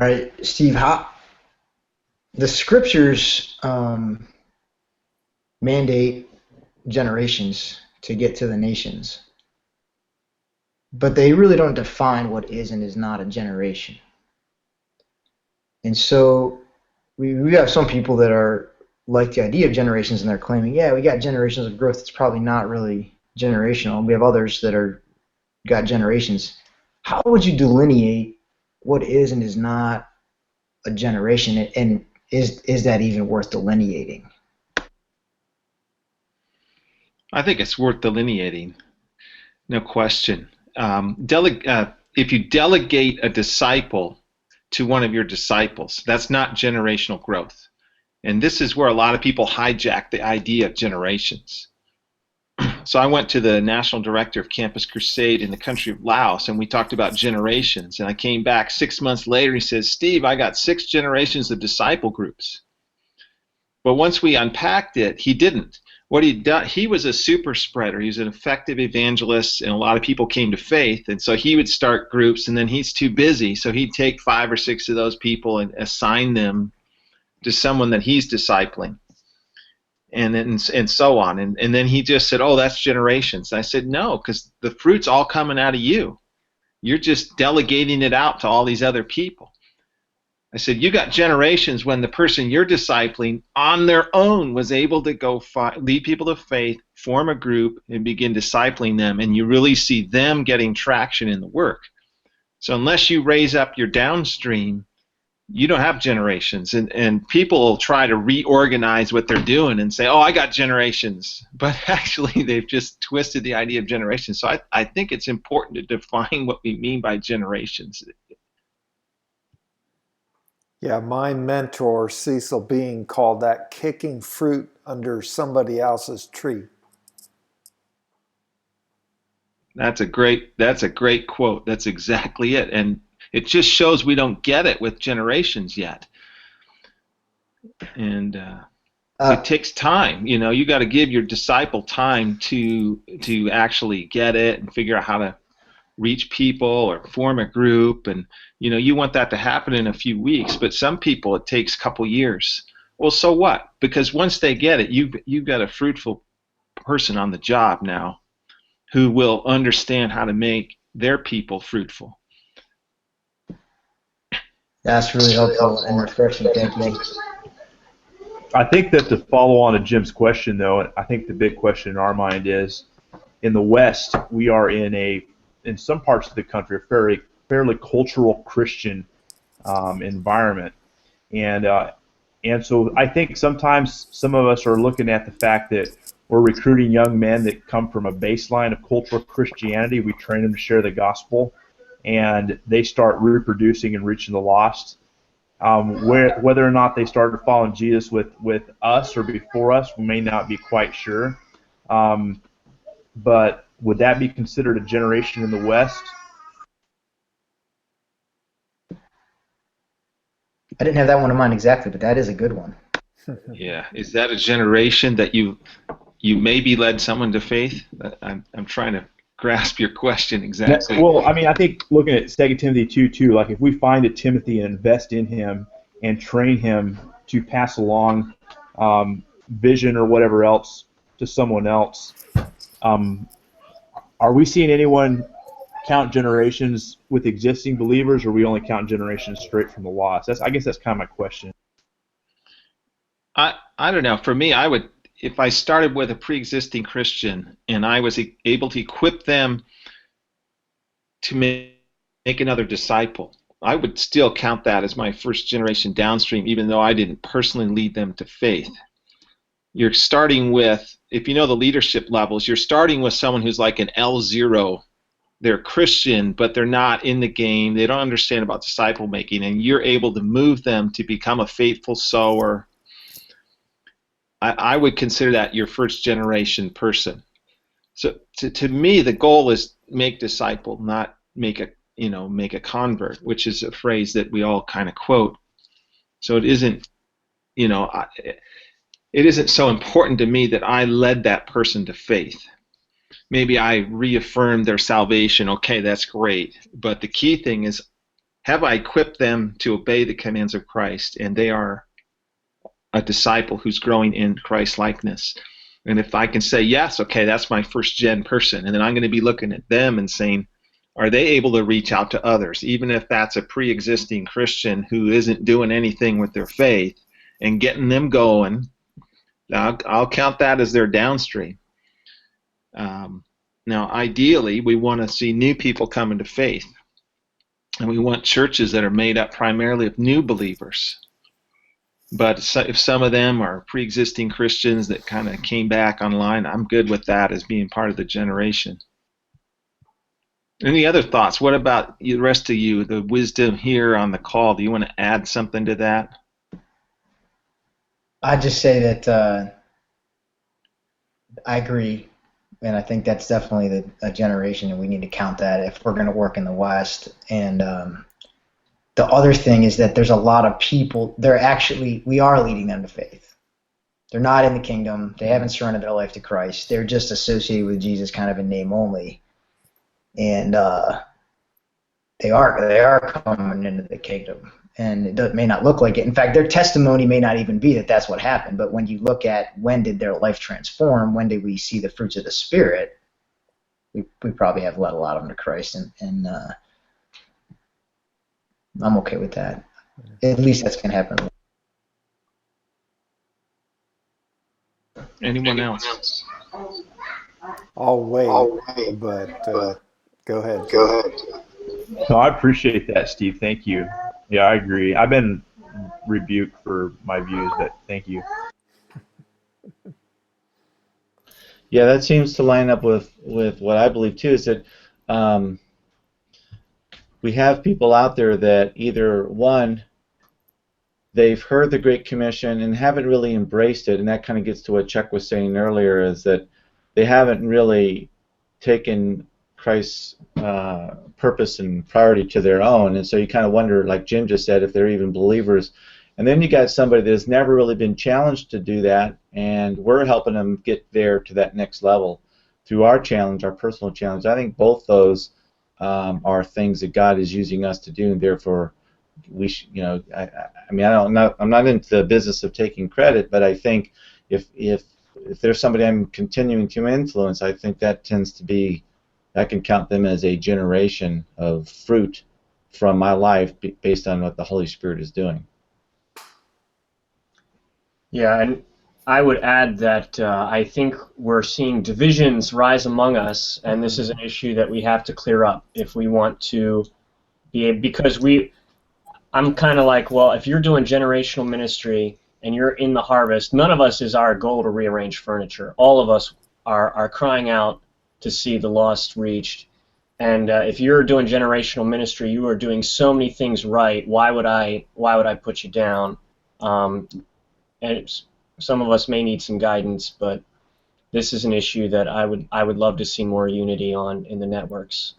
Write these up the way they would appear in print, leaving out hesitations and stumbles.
All right, Steve, how the scriptures mandate generations to get to the nations, but they really don't define what is and is not a generation. And so we have some people that are like the idea of generations, and they're claiming, yeah, we got generations of growth. It's probably not really generational. We have others that are got generations. How would you delineate what is and is not a generation, and is that even worth delineating? I think it's worth delineating, no question. If you delegate a disciple to one of your disciples, that's not generational growth. And this is where a lot of people hijack the idea of generations. So I went to the national director of Campus Crusade in the country of Laos, and we talked about generations. And I came back 6 months later, he says, Steve, I got 6 generations of disciple groups. But once we unpacked it, he didn't. What he'd done, he was a super spreader. He was an effective evangelist, and a lot of people came to faith. And so he would start groups, and then he's too busy. So he'd take 5 or 6 of those people and assign them to someone that he's discipling, and so on. And then he just said, oh, that's generations. I said, no, because the fruit's all coming out of you. You're just delegating it out to all these other people. I said, you got generations when the person you're discipling on their own was able to go lead people to faith, form a group, and begin discipling them, and you really see them getting traction in the work. So unless you raise up your downstream, you don't have generations. And people will try to reorganize what they're doing and say, oh, I got generations. But actually, they've just twisted the idea of generations. So I think it's important to define what we mean by generations. Yeah, my mentor, Cecil Bean, called that kicking fruit under somebody else's tree. That's a great quote. That's exactly it. And it just shows we don't get it with generations yet. And it takes time. You know, you got to give your disciple time to actually get it and figure out how to reach people or form a group. And you know, you want that to happen in a few weeks, but some people it takes a couple years. Well, so what? Because once they get it, you've got a fruitful person on the job now who will understand how to make their people fruitful. That's really helpful and refreshing. Thank you. I think that to follow on to Jim's question, though, I think the big question in our mind is, in the West, we are in some parts of the country, a fairly cultural Christian environment, and so I think sometimes some of us are looking at the fact that we're recruiting young men that come from a baseline of cultural Christianity. We train them to share the gospel, and they start reproducing and reaching the lost. Whether or not they started following Jesus with us or before us, we may not be quite sure. But would that be considered a generation in the West? I didn't have that one in mind exactly, but that is a good one. Yeah, is that a generation that you maybe led someone to faith? I'm trying to grasp your question exactly. Well, I mean, I think looking at 2 Timothy 2:2, like if we find a Timothy and invest in him and train him to pass along vision or whatever else to someone else, are we seeing anyone count generations with existing believers, or are we only count generations straight from the lost? I guess that's kind of my question. I don't know. For me, I would, if I started with a pre-existing Christian and I was able to equip them to make another disciple, I would still count that as my first generation downstream, even though I didn't personally lead them to faith. You're starting with, if you know the leadership levels, you're starting with someone who's like an L0. They're Christian, but they're not in the game. They don't understand about disciple making, and you're able to move them to become a faithful sower. I would consider that your first generation person. So to me, the goal is make disciple, not make a convert, which is a phrase that we all kind of quote. So it isn't, it isn't so important to me that I led that person to faith. Maybe I reaffirmed their salvation. Okay, that's great. But the key thing is, have I equipped them to obey the commands of Christ, and they are a disciple who's growing in Christ likeness. And if I can say yes, okay, that's my first gen person, and then I'm going to be looking at them and saying, are they able to reach out to others, even if that's a pre-existing Christian who isn't doing anything with their faith, and getting them going? I'll count that as their downstream. Now, ideally, we want to see new people come into faith, and we want churches that are made up primarily of new believers. But if some of them are pre-existing Christians that kind of came back online, I'm good with that as being part of the generation. Any other thoughts? What about the rest of you, the wisdom here on the call? Do you want to add something to that? I'd just say that I agree, and I think that's definitely a generation, and we need to count that if we're going to work in the West. And the other thing is that there's a lot of people, we are leading them to faith. They're not in the kingdom. They haven't surrendered their life to Christ. They're just associated with Jesus kind of in name only. And they are coming into the kingdom. And it may not look like it. In fact, their testimony may not even be that that's what happened. But when you look at when did their life transform, when did we see the fruits of the Spirit, we probably have led a lot of them to Christ. And I'm okay with that. At least that's going to happen. Anyone else? I'll wait, but go ahead. No, I appreciate that, Steve. Thank you. Yeah, I agree. I've been rebuked for my views, but thank you. Yeah, that seems to line up with what I believe too, is that we have people out there that either, one, they've heard the Great Commission and haven't really embraced it, and that kind of gets to what Chuck was saying earlier, is that they haven't really taken Christ's purpose and priority to their own, and so you kind of wonder, like Jim just said, if they're even believers. And then you got somebody that has never really been challenged to do that, and we're helping them get there to that next level through our challenge, our personal challenge. I think both those are things that God is using us to do, and therefore we I'm not into the business of taking credit, but I think if there's somebody I'm continuing to influence, I think that tends to be, I can count them as a generation of fruit from my life based on what the Holy Spirit is doing. Yeah, and I would add that I think we're seeing divisions rise among us, and this is an issue that we have to clear up if we want to be, because I'm kind of like, well, if you're doing generational ministry and you're in the harvest, none of us is our goal to rearrange furniture. All of us are crying out to see the lost reached. And if you're doing generational ministry, you are doing so many things right. Why would I put you down? And some of us may need some guidance, but this is an issue that I would love to see more unity on in the networks.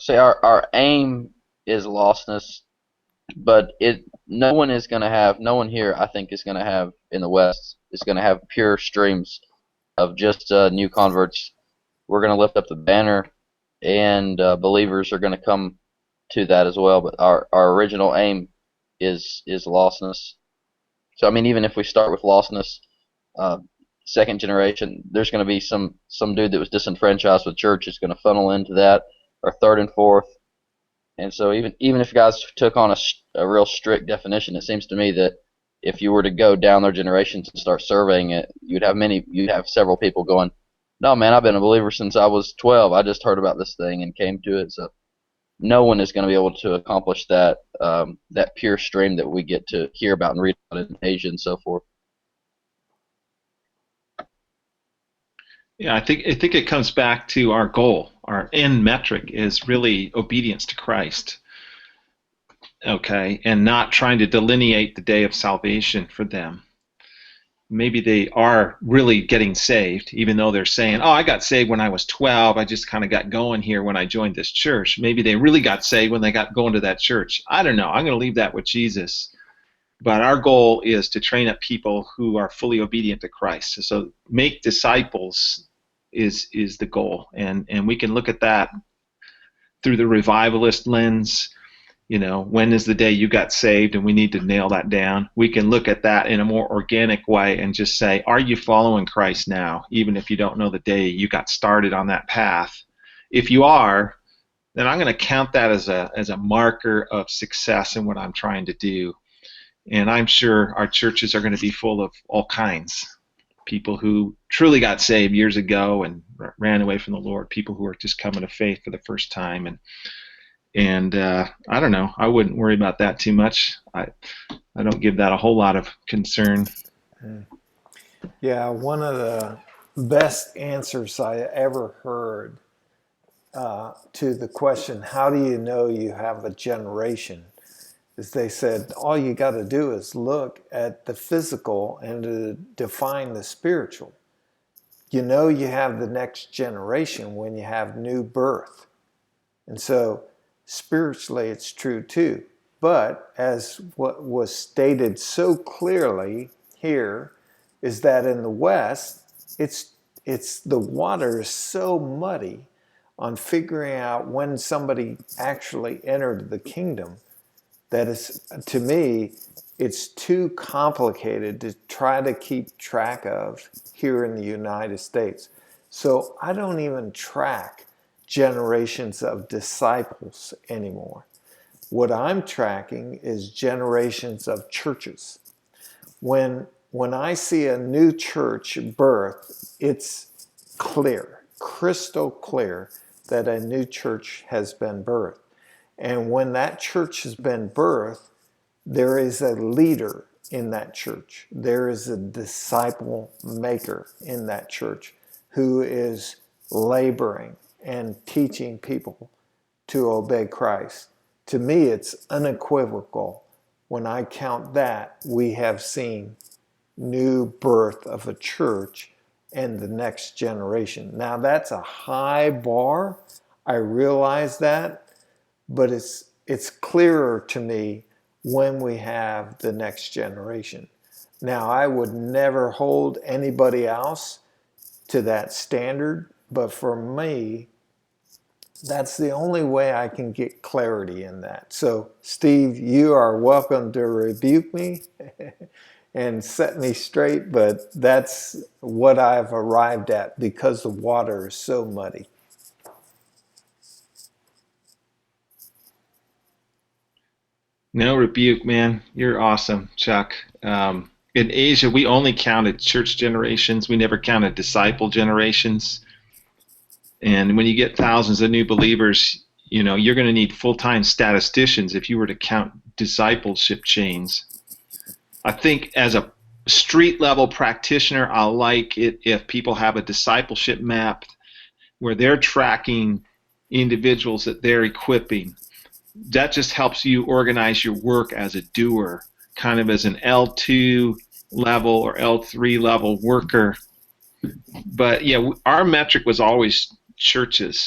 Say our aim is lostness, but no one here, I think, is going to have in the West is going to have pure streams of just new converts. We're going to lift up the banner, and believers are going to come to that as well. But our original aim is lostness. So I mean, even if we start with lostness, second generation, there's going to be some dude that was disenfranchised with church is going to funnel into that, or third and fourth. And so even if guys took on a real strict definition, it seems to me that if you were to go down their generations and start surveying it, you'd have several people going, no man, I've been a believer since I was 12. I just heard about this thing and came to it. So no one is going to be able to accomplish that that pure stream that we get to hear about and read about in Asia and so forth. Yeah, I think it comes back to our goal. Our end metric is really obedience to Christ. Okay, and not trying to delineate the day of salvation for them. Maybe they are really getting saved, even though they're saying, oh, I got saved when I was 12. I just kind of got going here when I joined this church. Maybe they really got saved when they got going to that church. I don't know. I'm going to leave that with Jesus. But our goal is to train up people who are fully obedient to Christ. So make disciples is the goal, and we can look at that through the revivalist lens. When is the day you got saved, and we need to nail that down. We can look at that in a more organic way and just say, are you following Christ now, even if you don't know the day you got started on that path? If you are, then I'm going to count that as a marker of success in what I'm trying to do. And I'm sure our churches are going to be full of all kinds. People who truly got saved years ago and ran away from the Lord. People who are just coming to faith for the first time. And I don't know. I wouldn't worry about that too much. I don't give that a whole lot of concern. Yeah, one of the best answers I ever heard to the question, how do you know you have a generation, is they said, all you got to do is look at the physical and to define the spiritual. You know you have the next generation when you have new birth. And so spiritually it's true too. But as what was stated so clearly here is that in the West, it's the water is so muddy on figuring out when somebody actually entered the kingdom that is, to me, it's too complicated to try to keep track of here in the United States. So I don't even track generations of disciples anymore. What I'm tracking is generations of churches. When I see a new church birth, it's clear, crystal clear that a new church has been birthed. And when that church has been birthed, there is a leader in that church. There is a disciple maker in that church who is laboring and teaching people to obey Christ. To me, it's unequivocal. When I count that, we have seen new birth of a church and the next generation. Now, that's a high bar. I realize that, but it's clearer to me when we have the next generation. Now, I would never hold anybody else to that standard, but for me, that's the only way I can get clarity in that. So, Steve, you are welcome to rebuke me and set me straight, but that's what I've arrived at because the water is so muddy. No rebuke, man. You're awesome, Chuck. In Asia, we only counted church generations. We never counted disciple generations. And when you get thousands of new believers, you're going to need full-time statisticians if you were to count discipleship chains. I think as a street-level practitioner, I like it if people have a discipleship map where they're tracking individuals that they're equipping. That just helps you organize your work as a doer, kind of as an L2 level or L3 level worker. But yeah, our metric was always churches.